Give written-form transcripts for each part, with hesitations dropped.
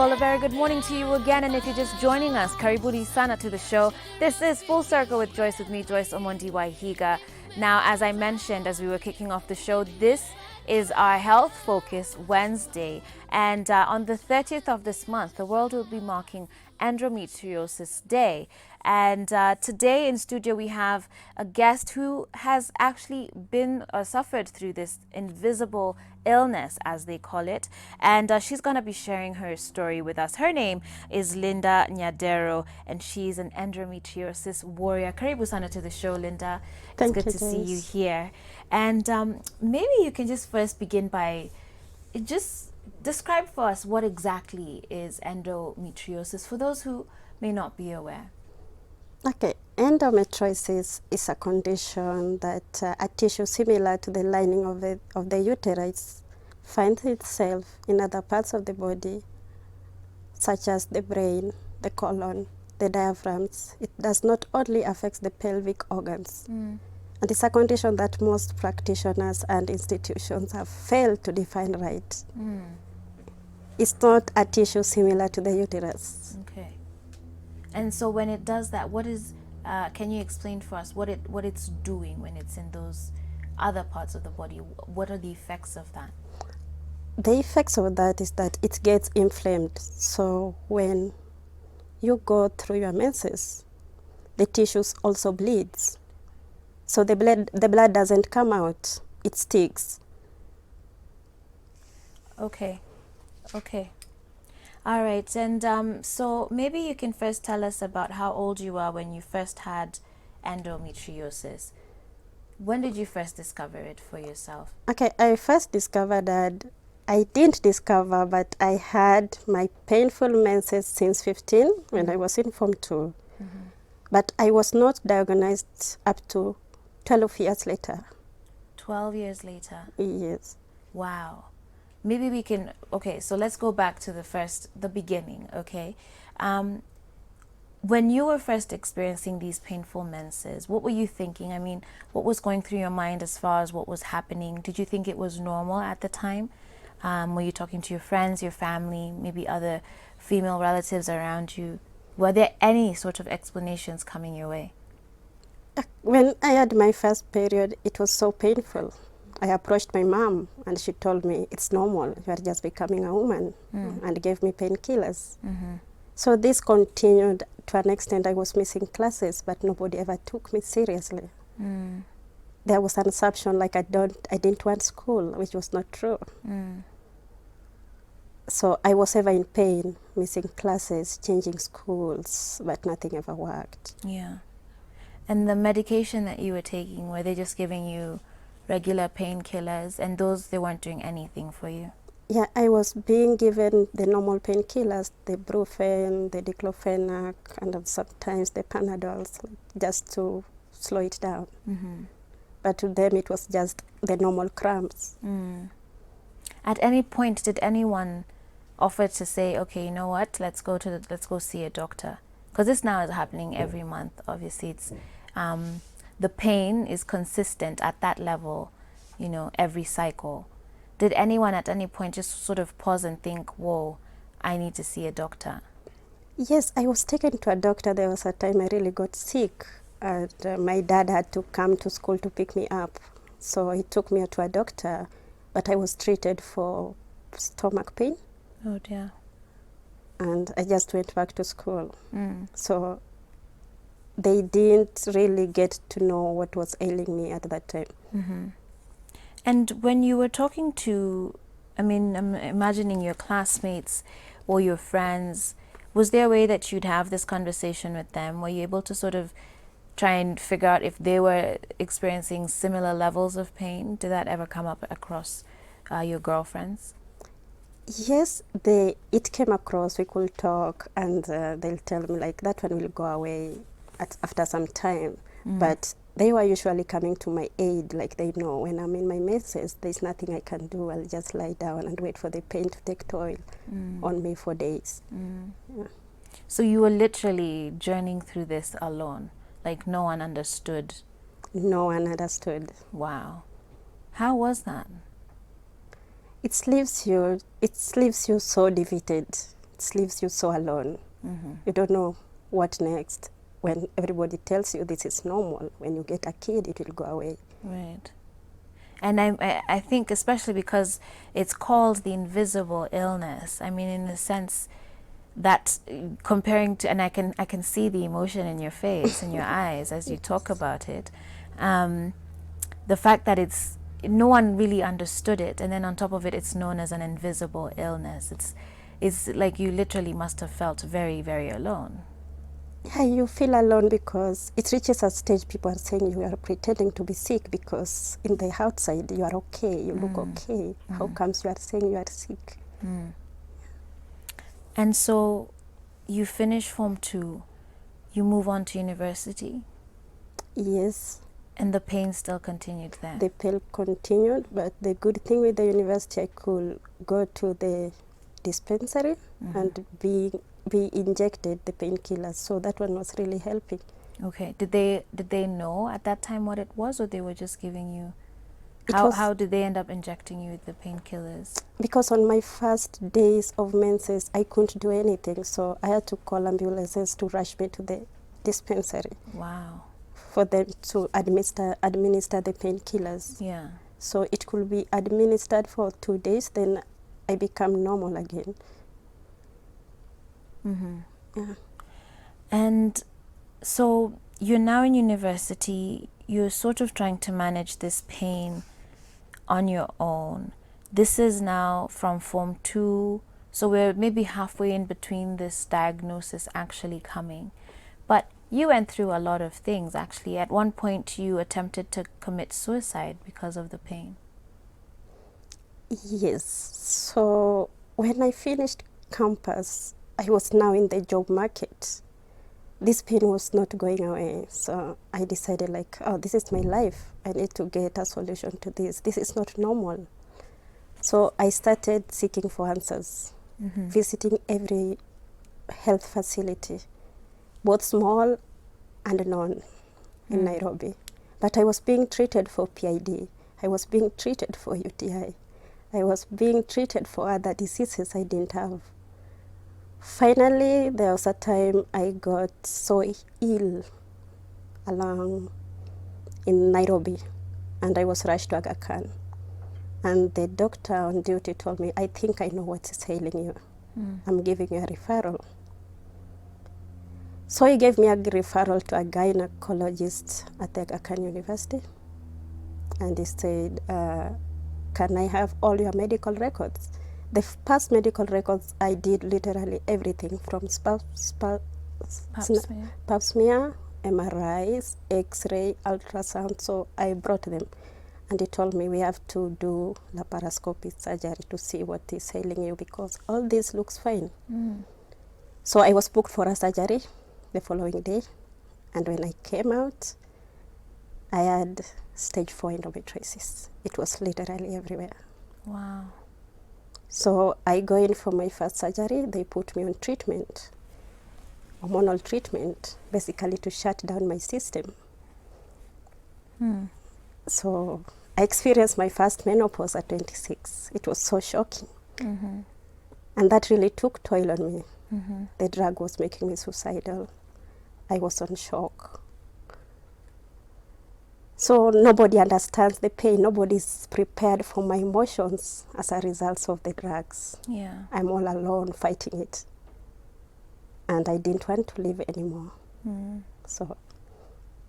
Well, a very good morning to you again, and if you're just joining us, karibuni sana to the show. This is Full Circle with Joyce, with me, Joyce Omondi Waihiga. Now, as I mentioned as we were kicking off the show, this is our Health Focus Wednesday, and on the 30th of this month, the world will be marking Endometriosis Day. And today in studio we have a guest who has actually been suffered through this invisible illness, as they call it, and she's going to be sharing her story with us. Her name is Linda Nyadero, and she's an endometriosis warrior. Karibu sana to the show, Linda. It's good to see you here. And maybe you can just first begin by just describe for us what exactly is endometriosis for those who may not be aware. Okay, endometriosis is a condition that a tissue similar to the lining of the uterus finds itself in other parts of the body, such as the brain, the colon, the diaphragms. It does not only affect the pelvic organs. And it's a condition that most practitioners and institutions have failed to define right. It's not a tissue similar to the uterus. Okay. And so when it does that, what is, can you explain for us what it's doing when it's in those other parts of the body? What are the effects of that? The effects of that is that it gets inflamed. So when you go through your menses, the tissues also bleeds. So the blood doesn't come out, it sticks. Okay. All right, and so maybe you can first tell us about how old you were when you first had endometriosis. When did you first discover it for yourself? Okay, I first discovered that I didn't discover, but I had my painful menses since 15 when I was in Form 2. But I was not diagnosed up to 12 years later. 12 years later? Yes. Wow. Maybe we can, okay, so let's go back to the beginning, okay? When you were first experiencing these painful menses, what were you thinking? I mean, what was going through your mind as far as what was happening? Did you think it was normal at the time? Were you talking to your friends, your family, maybe other female relatives around you? Were there any sort of explanations coming your way? When I had my first period, it was so painful. I approached my mom and she told me, it's normal, you are just becoming a woman, and gave me painkillers. So this continued to an extent. I was missing classes, but nobody ever took me seriously. There was an assumption like I didn't want school, which was not true. So I was ever in pain, missing classes, changing schools, but nothing ever worked. Yeah. And the medication that you were taking, were they just giving you regular painkillers, and those, they weren't doing anything for you? Yeah, I was being given the normal painkillers, the Brufen, the diclofenac, and sometimes the Panadols, just to slow it down. But to them, it was just the normal cramps. At any point, did anyone offer to say, okay, you know what, let's go see a doctor? Because this now is happening every month. Obviously, it's the pain is consistent at that level, you know, every cycle. Did anyone at any point just sort of pause and think, whoa, I need to see a doctor? Yes, I was taken to a doctor. There was a time I really got sick, and my dad had to come to school to pick me up. So he took me to a doctor, but I was treated for stomach pain. Oh dear. And I just went back to school. So they didn't really get to know what was ailing me at that time. And when you were talking to, I mean, I'm imagining your classmates or your friends, was there a way that you'd have this conversation with them? Were you able to sort of try and figure out if they were experiencing similar levels of pain? Did that ever come up across your girlfriends? Yes, it came across. We could talk, and they'll tell me, like, that one will go away after some time. But they were usually coming to my aid, like they know when I'm in my menses, there's nothing I can do. I'll just lie down and wait for the pain to take toll on me for days. Yeah. So you were literally journeying through this alone, like no one understood? No one understood. Wow. How was that? It leaves you so defeated. it leaves you so alone. You don't know what next. When everybody tells you this is normal, when you get a kid, it will go away. Right. And I think especially because it's called the invisible illness. I mean, in a sense, that comparing to, and I can see the emotion in your face, in your eyes as you talk about it. The fact that no one really understood it, and then on top of it, it's known as an invisible illness. It's like you literally must have felt very, very alone. Yeah, you feel alone because it reaches a stage people are saying you are pretending to be sick because in the outside you are okay, you look okay. How comes you are saying you are sick? And so you finish Form 2, you move on to university. Yes. And the pain still continued there? The pain continued, but the good thing with the university, I could go to the dispensary and be injected the painkillers, so that one was really helping. Okay. Did they know at that time what it was, or they were just giving you? How did they end up injecting you with the painkillers? Because on my first days of menses, I couldn't do anything, so I had to call ambulances to rush me to the dispensary. Wow. For them to administer the painkillers. Yeah. So it could be administered for 2 days, then I become normal again. Yeah. And so you're now in university, you're sort of trying to manage this pain on your own. This is now from Form 2, so we're maybe halfway in between this diagnosis actually coming. But you went through a lot of things, actually. At one point, you attempted to commit suicide because of the pain. Yes. So when I finished campus, I was now in the job market. This pain was not going away. So I decided this is my life. I need to get a solution to this. This is not normal. So I started seeking for answers, visiting every health facility, both small and known in Nairobi. But I was being treated for PID. I was being treated for UTI. I was being treated for other diseases I didn't have. Finally, there was a time I got so ill along in Nairobi, and I was rushed to Aga Khan. And the doctor on duty told me, I think I know what's ailing you. I'm giving you a referral. So he gave me a referral to a gynecologist at the Aga Khan University. And he said, can I have all your medical records? The past medical records, I did literally everything from pap smear, MRIs, X-ray, ultrasound, so I brought them. And he told me we have to do laparoscopy surgery to see what is ailing you because all this looks fine. So I was booked for a surgery the following day. And when I came out, I had stage 4 endometriosis. It was literally everywhere. Wow. So I go in for my first surgery. They put me on treatment, hormonal treatment, basically to shut down my system. So I experienced my first menopause at 26. It was so shocking. And that really took toll on me. The drug was making me suicidal. I was on shock. So nobody understands the pain. Nobody's prepared for my emotions as a result of the drugs. Yeah. I'm all alone fighting it. And I didn't want to live anymore. So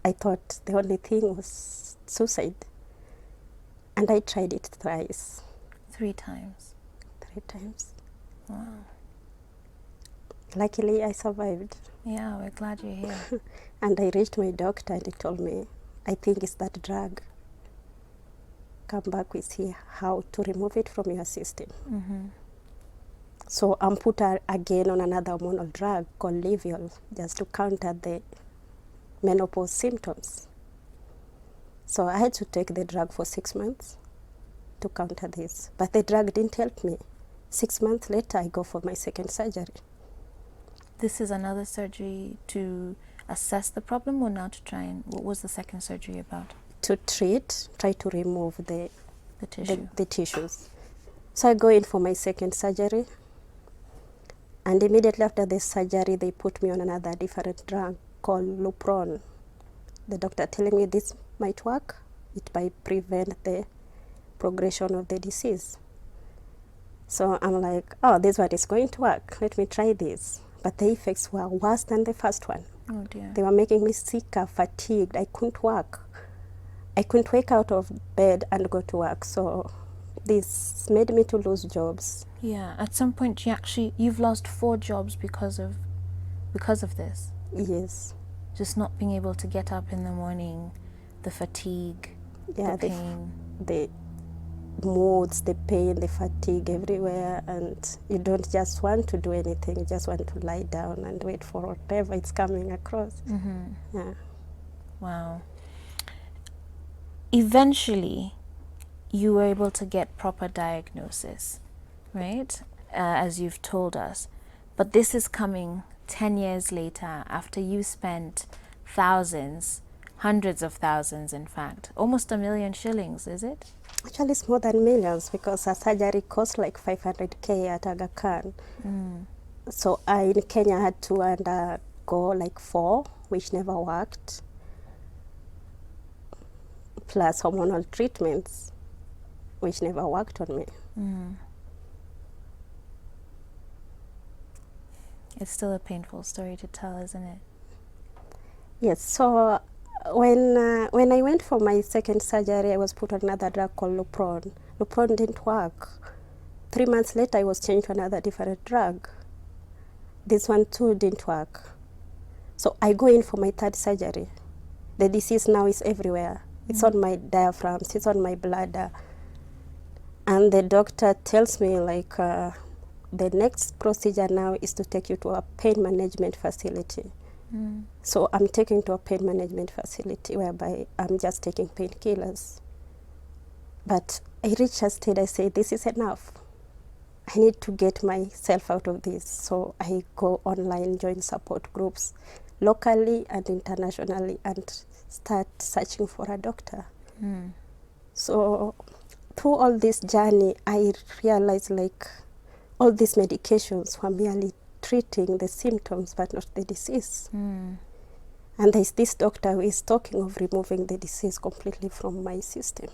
I thought the only thing was suicide. And I tried it thrice. 3 times? 3 times. Wow. Luckily, I survived. Yeah, we're glad you're here. And I reached my doctor and he told me, I think it's that drug. Come back, we see how to remove it from your system. So I'm put again on another hormonal drug called Leviol, just to counter the menopause symptoms. So I had to take the drug for 6 months to counter this. But the drug didn't help me. 6 months later, I go for my second surgery. This is another surgery to assess the problem, or now to try and, what was the second surgery about? To try to remove the tissue. The tissues. So I go in for my second surgery, And immediately after the surgery, they put me on another different drug called Lupron. The doctor telling me this might work, it might prevent the progression of the disease. So I'm like, oh, this one is going to work. Let me try this. But the effects were worse than the first one. Oh dear. They were making me sicker, fatigued. I couldn't work. I couldn't wake out of bed and go to work. So this made me to lose jobs. Yeah. At some point, you've lost 4 jobs because of this. Yes. Just not being able to get up in the morning, the fatigue, Yeah, the pain. The moods, the pain, the fatigue everywhere, and you don't just want to do anything. You just want to lie down and wait for whatever is coming across. Yeah. Wow. Eventually, you were able to get proper diagnosis, right? As you've told us. But this is coming 10 years later after you spent thousands, hundreds of thousands, in fact, almost 1 million shillings, is it? Actually, it's more than millions because a surgery costs like 500K at Aga Khan. So I in Kenya had to undergo like 4, which never worked, plus hormonal treatments, which never worked on me. It's still a painful story to tell, isn't it? Yes, so when I went for my second surgery, I was put on another drug called Lupron. Lupron didn't work. 3 months later, I was changed to another different drug. This one too didn't work. So I go in for my third surgery. The disease now is everywhere. It's on my diaphragms, it's on my bladder. And the doctor tells me like, the next procedure now is to take you to a pain management facility. So I'm taken to a pain management facility whereby I'm just taking painkillers. But I reached a stage, I say, this is enough. I need to get myself out of this. So I go online, join support groups locally and internationally, and start searching for a doctor. So through all this journey, I realized like all these medications were merely treating the symptoms but not the disease. And there's this doctor who is talking of removing the disease completely from my system.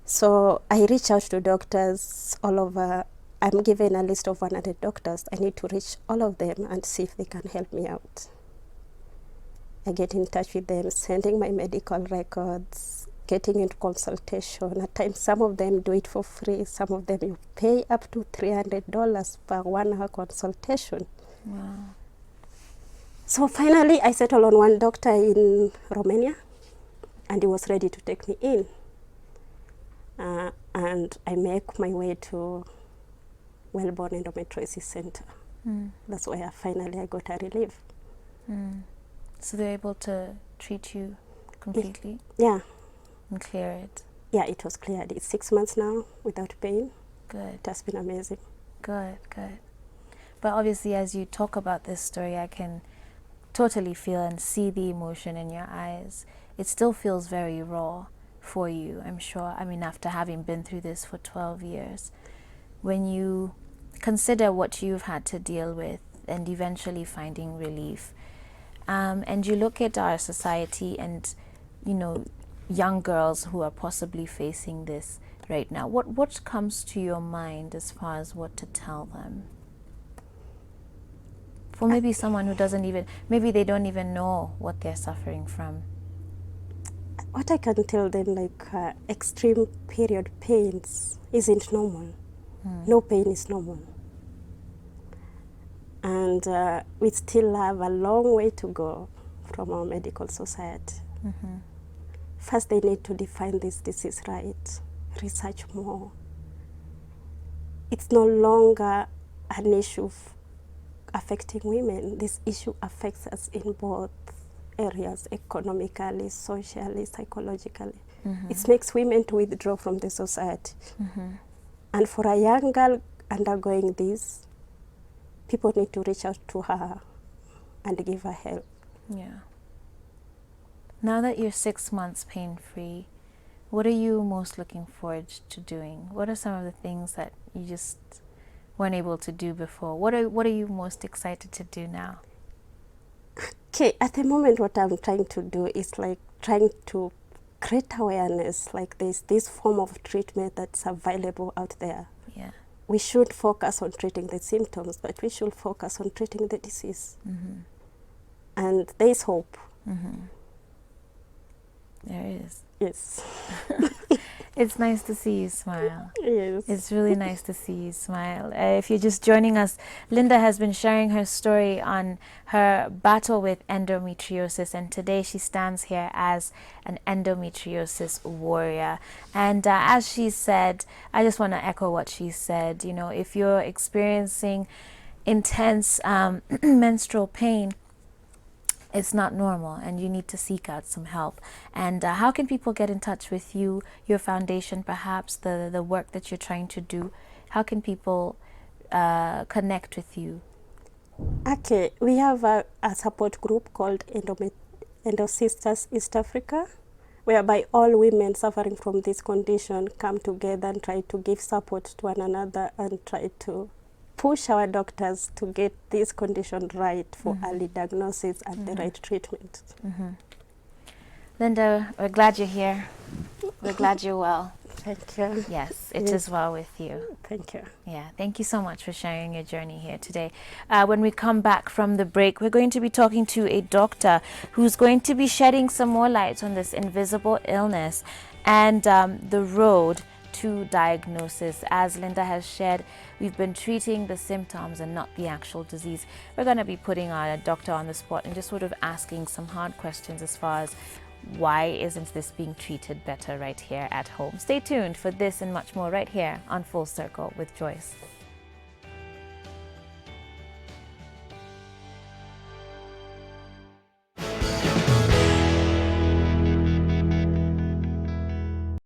So I reach out to doctors all over. I'm given a list of 100 doctors. I need to reach all of them and see if they can help me out. I get in touch with them, sending my medical records, getting into consultation. At times, some of them do it for free. Some of them you pay up to $300 per 1 hour consultation. Wow. So finally, I settled on one doctor in Romania, and he was ready to take me in. And I make my way to Wellborn Endometriosis Center. That's where finally I got a relief. So they're able to treat you completely? Yeah. And clear it? Yeah, it was cleared. It's 6 months now without pain. Good. It has been amazing. Good, good. But obviously, as you talk about this story, I can totally feel and see the emotion in your eyes. It still feels very raw for you, I'm sure. I mean, after having been through this for 12 years, when you consider what you've had to deal with and eventually finding relief, and you look at our society and, you know, young girls who are possibly facing this right now, what comes to your mind as far as what to tell them? For maybe someone who doesn't even, maybe they don't even know what they're suffering from. What I can tell them, like extreme period pains isn't normal. No pain is normal. And we still have a long way to go from our medical society. First, they need to define this disease right, research more. It's no longer an issue affecting women. This issue affects us in both areas, economically, socially, psychologically. It makes women to withdraw from the society. And for a young girl undergoing this, people need to reach out to her and give her help. Yeah. Now that you're 6 months pain-free, what are you most looking forward to doing? What are some of the things that you just weren't able to do before? What are you most excited to do now? Okay, at the moment what I'm trying to do is like trying to create awareness, like there's this form of treatment that's available out there. Yeah. We should focus on treating the symptoms, but we should focus on treating the disease. And there's hope. There is. Yes. It's nice to see you smile. Yes. It's really nice to see you smile. If you're just joining us, Linda has been sharing her story on her battle with endometriosis, and today she stands here as an endometriosis warrior. And as she said, I just want to echo what she said. You know, if you're experiencing intense menstrual pain, it's not normal, and you need to seek out some help. And how can people get in touch with you, your foundation, perhaps the work that you're trying to do? How can people connect with you? Okay, we have a support group called Endo Sisters East Africa, whereby all women suffering from this condition come together and try to give support to one another and try to push our doctors to get this condition right for early diagnosis and the right treatment. Linda, we're glad you're here. We're glad you're well. Thank you. Yes, it is well with you. Thank you. Yeah, thank you so much for sharing your journey here today. When we come back from the break, we're going to be talking to a doctor who's going to be shedding some more light on this invisible illness and the road to diagnosis. As Linda has shared, we've been treating the symptoms and not the actual disease. We're going to be putting our doctor on the spot and just sort of asking some hard questions as far as why isn't this being treated better right here at home. Stay tuned for this and much more right here on Full Circle with Joyce.